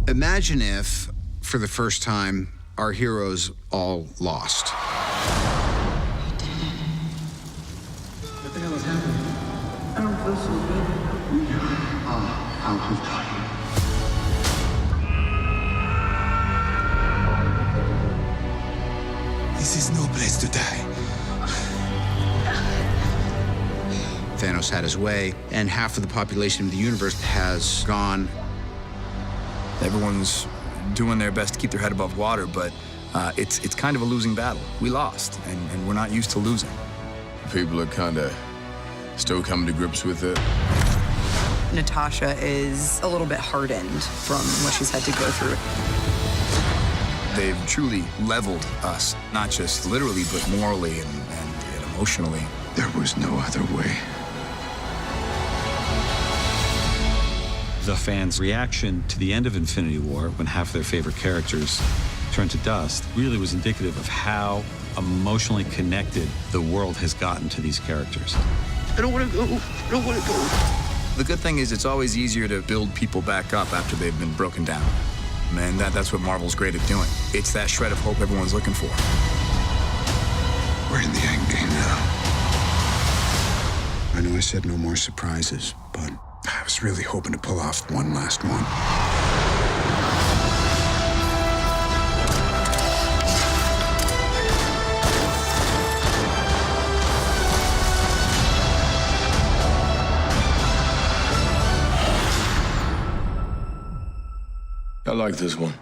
Imagine if, for the first time, our heroes all lost. What the hell is happening? I don't feel so good. We are out of time. This is no place to die. Thanos had his way, and half of the population of the universe has gone. Everyone's doing their best to keep their head above water, but it's kind of a losing battle. We lost, and we're not used to losing. People are kind of still coming to grips with it. Natasha is a little bit hardened from what she's had to go through. They've truly leveled us, not just literally, but morally and emotionally. There was no other way. The fans' reaction to the end of Infinity War, when half their favorite characters turned to dust, really was indicative of how emotionally connected the world has gotten to these characters. I don't want to go. I don't want to go. The good thing is it's always easier to build people back up after they've been broken down. And that's what Marvel's great at doing. It's that shred of hope everyone's looking for. We're in the end game now. I know I said no more surprises, but I was really hoping to pull off one last one. I like this one.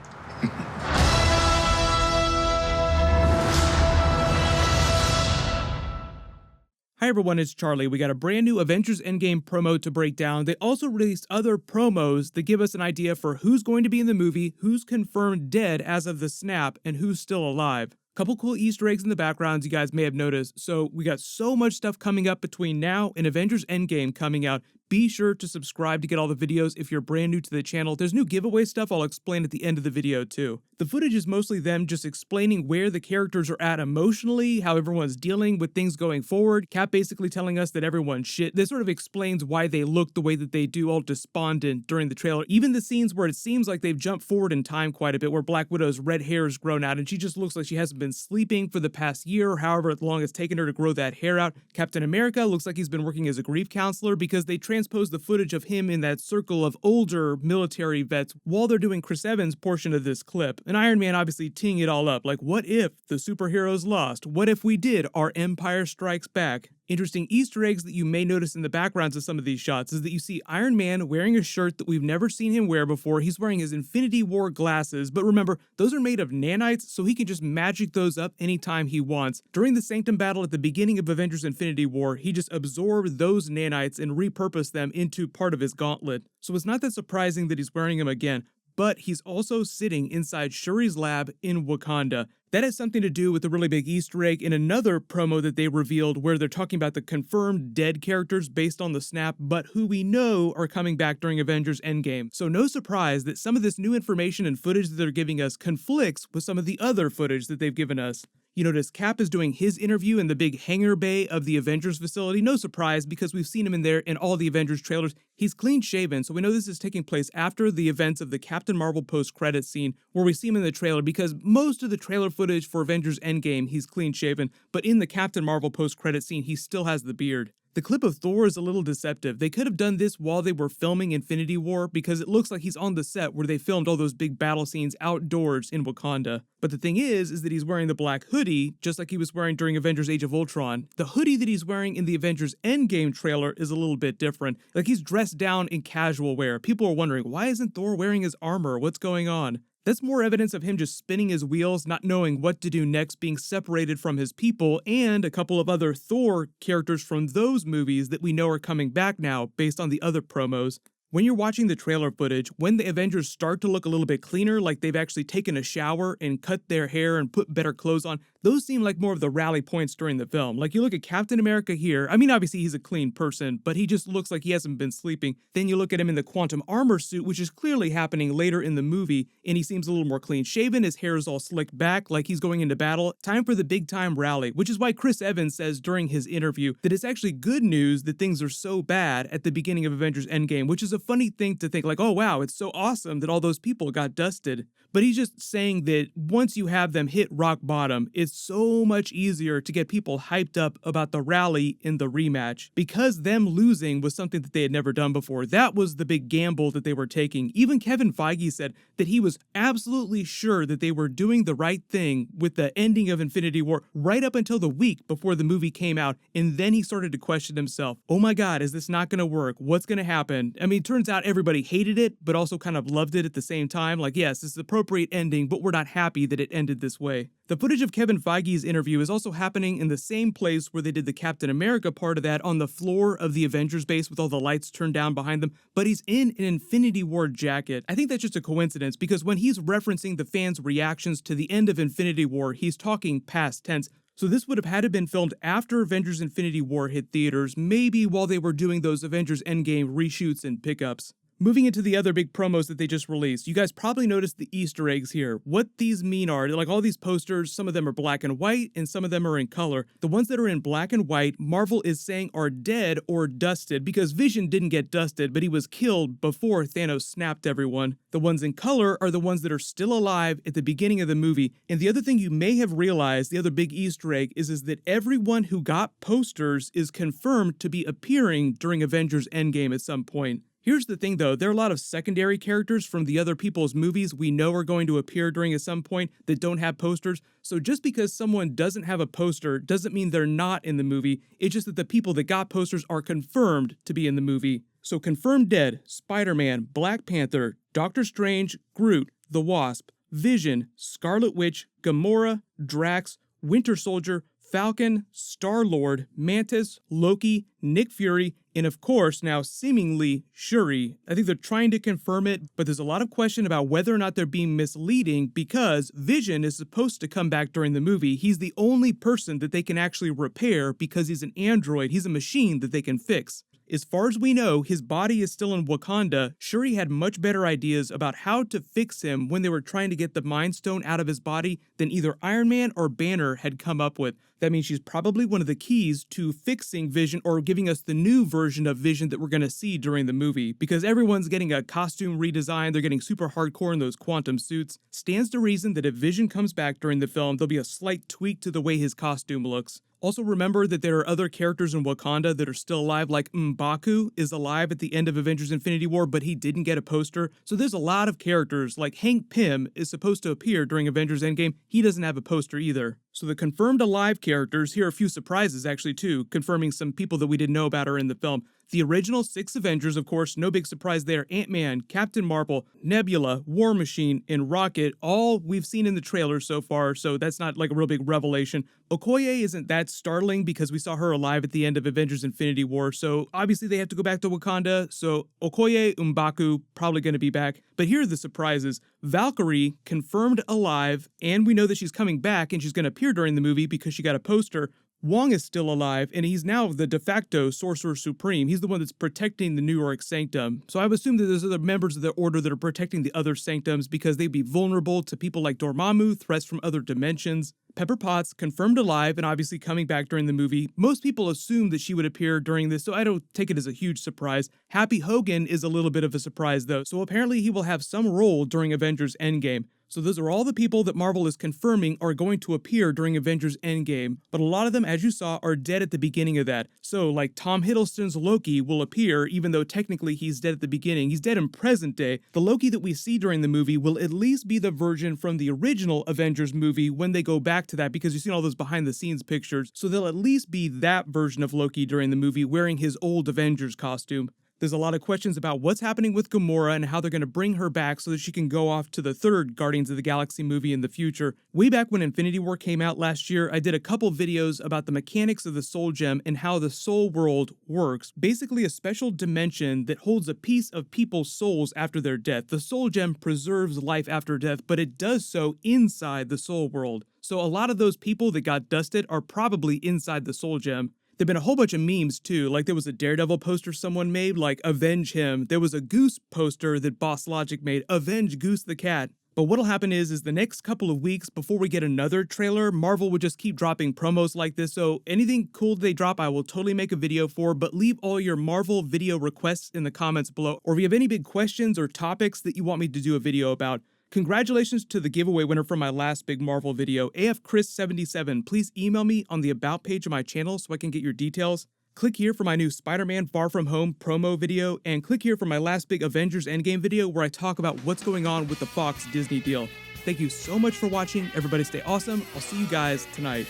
Hi everyone, it's Charlie. We got a brand new Avengers Endgame promo to break down. They also released other promos that give us an idea for who's going to be in the movie, who's confirmed dead as of the snap, and who's still alive. Couple cool Easter eggs in the backgrounds you guys may have noticed. So we got so much stuff coming up between now and Avengers Endgame coming out. Be sure to subscribe to get all the videos if you're brand new to the channel. There's new giveaway stuff I'll explain at the end of the video too. The footage is mostly them just explaining where the characters are at emotionally, how everyone's dealing with things going forward. Cap basically telling us that everyone's shit. This sort of explains why they look the way that they do, all despondent during the trailer. Even the scenes where it seems like they've jumped forward in time quite a bit, where Black Widow's red hair has grown out and she just looks like she hasn't been sleeping for the past year or however long it's taken her to grow that hair out. Captain America looks like he's been working as a grief counselor because they transposed the footage of him in that circle of older military vets while they're doing Chris Evans' portion of this clip. And Iron Man obviously teeing it all up, like what if the superheroes lost? What if we did our Empire Strikes Back? Interesting Easter eggs that you may notice in the backgrounds of some of these shots is that you see Iron Man wearing a shirt that we've never seen him wear before. He's wearing his Infinity War glasses, but remember, those are made of nanites, so he can just magic those up anytime he wants. During the Sanctum battle at the beginning of Avengers Infinity War, he just absorbed those nanites and repurposed them into part of his gauntlet. So it's not that surprising that he's wearing them again. But he's also sitting inside Shuri's lab in Wakanda. That has something to do with a really big Easter egg in another promo that they revealed where they're talking about the confirmed dead characters based on the snap, but who we know are coming back during Avengers Endgame. So no surprise that some of this new information and footage that they're giving us conflicts with some of the other footage that they've given us. You notice Cap is doing his interview in the big hangar bay of the Avengers facility. No surprise, because we've seen him in there in all the Avengers trailers. He's clean shaven, so we know this is taking place after the events of the Captain Marvel post-credits scene where we see him in the trailer, because most of the trailer footage for Avengers Endgame, he's clean shaven, but in the Captain Marvel post-credits scene, he still has the beard. The clip of Thor is a little deceptive. They could have done this while they were filming Infinity War because it looks like he's on the set where they filmed all those big battle scenes outdoors in Wakanda. But the thing is that he's wearing the black hoodie, just like he was wearing during Avengers Age of Ultron. The hoodie that he's wearing in the Avengers Endgame trailer is a little bit different. Like he's dressed down in casual wear. People are wondering, why isn't Thor wearing his armor? What's going on? That's more evidence of him just spinning his wheels, not knowing what to do next, being separated from his people, and a couple of other Thor characters from those movies that we know are coming back now based on the other promos. When you're watching the trailer footage, when the Avengers start to look a little bit cleaner, like they've actually taken a shower and cut their hair and put better clothes on, those seem like more of the rally points during the film. Like you look at Captain America here, I mean obviously he's a clean person, but he just looks like he hasn't been sleeping. Then you look at him in the quantum armor suit, which is clearly happening later in the movie, and he seems a little more clean shaven, his hair is all slicked back like he's going into battle. Time for the big time rally, which is why Chris Evans says during his interview that it's actually good news that things are so bad at the beginning of Avengers Endgame, which is a funny thing to think like, oh wow, it's so awesome that all those people got dusted. But he's just saying that once you have them hit rock bottom, it's so much easier to get people hyped up about the rally in the rematch, because them losing was something that they had never done before. That was the big gamble that they were taking. Even Kevin Feige said that he was absolutely sure that they were doing the right thing with the ending of Infinity War right up until the week before the movie came out, and then he started to question himself. Oh my god, is this not going to work? What's going to happen? I mean, it turns out everybody hated it, but also kind of loved it at the same time. Like, yes, this is the appropriate ending, but we're not happy that it ended this way. The footage of Kevin Feige's interview is also happening in the same place where they did the Captain America part of that, on the floor of the Avengers base with all the lights turned down behind them, but he's in an Infinity War jacket. I think that's just a coincidence, because when he's referencing the fans' reactions to the end of Infinity War, he's talking past tense. So this would have had to been filmed after Avengers Infinity War hit theaters, maybe while they were doing those Avengers Endgame reshoots and pickups. Moving into the other big promos that they just released, you guys probably noticed the Easter eggs here. What these mean are, like all these posters, some of them are black and white, and some of them are in color. The ones that are in black and white, Marvel is saying are dead or dusted, because Vision didn't get dusted, but he was killed before Thanos snapped everyone. The ones in color are the ones that are still alive at the beginning of the movie. And the other thing you may have realized, the other big Easter egg, is that everyone who got posters is confirmed to be appearing during Avengers Endgame at some point. Here's the thing though, there are a lot of secondary characters from the other people's movies we know are going to appear during at some point that don't have posters, so just because someone doesn't have a poster doesn't mean they're not in the movie, it's just that the people that got posters are confirmed to be in the movie. So confirmed dead: Spider-Man, Black Panther, Doctor Strange, Groot, the Wasp, Vision, Scarlet Witch, Gamora, Drax, Winter Soldier, Falcon, Star-Lord, Mantis, Loki, Nick Fury, and of course, now seemingly Shuri. I think they're trying to confirm it, but there's a lot of question about whether or not they're being misleading, because Vision is supposed to come back during the movie. He's the only person that they can actually repair because he's an android. He's a machine that they can fix. As far as we know, his body is still in Wakanda. Shuri had much better ideas about how to fix him when they were trying to get the Mind Stone out of his body than either Iron Man or Banner had come up with. That means she's probably one of the keys to fixing Vision, or giving us the new version of Vision that we're going to see during the movie, because everyone's getting a costume redesign, they're getting super hardcore in those quantum suits. Stands to reason that if Vision comes back during the film, there'll be a slight tweak to the way his costume looks. Also remember that there are other characters in Wakanda that are still alive, like M'Baku is alive at the end of Avengers Infinity War, but he didn't get a poster. So there's a lot of characters, like Hank Pym is supposed to appear during Avengers Endgame. He doesn't have a poster either. So the confirmed alive characters, here are a few surprises actually too, confirming some people that we didn't know about are in the film. The original 6 Avengers, of course, no big surprise there. Ant-Man, Captain Marvel, Nebula, War Machine, and Rocket, all we've seen in the trailer so far, so that's not like a real big revelation. Okoye isn't that startling because we saw her alive at the end of Avengers Infinity War, so obviously they have to go back to Wakanda, so Okoye, M'Baku, probably going to be back. But here are the surprises. Valkyrie, confirmed alive, and we know that she's coming back and she's going to appear during the movie because she got a poster. Wong is still alive, and he's now the de facto Sorcerer Supreme. He's the one that's protecting the New York Sanctum. So I would assume that there's other members of the Order that are protecting the other Sanctums because they'd be vulnerable to people like Dormammu, threats from other dimensions. Pepper Potts, confirmed alive and obviously coming back during the movie. Most people assume that she would appear during this, so I don't take it as a huge surprise. Happy Hogan is a little bit of a surprise though, so apparently he will have some role during Avengers Endgame. So those are all the people that Marvel is confirming are going to appear during Avengers Endgame, but a lot of them, as you saw, are dead at the beginning of that. So like Tom Hiddleston's Loki will appear, even though technically he's dead at the beginning. He's dead in present day. The Loki that we see during the movie will at least be the version from the original Avengers movie when they go back to that, because you've seen all those behind the scenes pictures, so they'll at least be that version of Loki during the movie wearing his old Avengers costume. There's a lot of questions about what's happening with Gamora and how they're going to bring her back so that she can go off to the third Guardians of the Galaxy movie in the future. Way back when Infinity War came out last year, I did a couple videos about the mechanics of the Soul Gem and how the Soul World works. Basically a special dimension that holds a piece of people's souls after their death. The Soul Gem preserves life after death, but it does so inside the Soul World. So a lot of those people that got dusted are probably inside the Soul Gem. There've been a whole bunch of memes too, like there was a Daredevil poster someone made, like avenge him. There was a Goose poster that Boss Logic made, avenge Goose the cat. But what'll happen is the next couple of weeks before we get another trailer, Marvel will just keep dropping promos like this, so anything cool they drop I will totally make a video for, but leave all your Marvel video requests in the comments below, or if you have any big questions or topics that you want me to do a video about. Congratulations to the giveaway winner from my last big Marvel video, AFChris77. Please email me on the About page of my channel so I can get your details. Click here for my new Spider-Man Far From Home promo video, and click here for my last big Avengers Endgame video where I talk about what's going on with the Fox Disney deal. Thank you so much for watching. Everybody stay awesome. I'll see you guys tonight.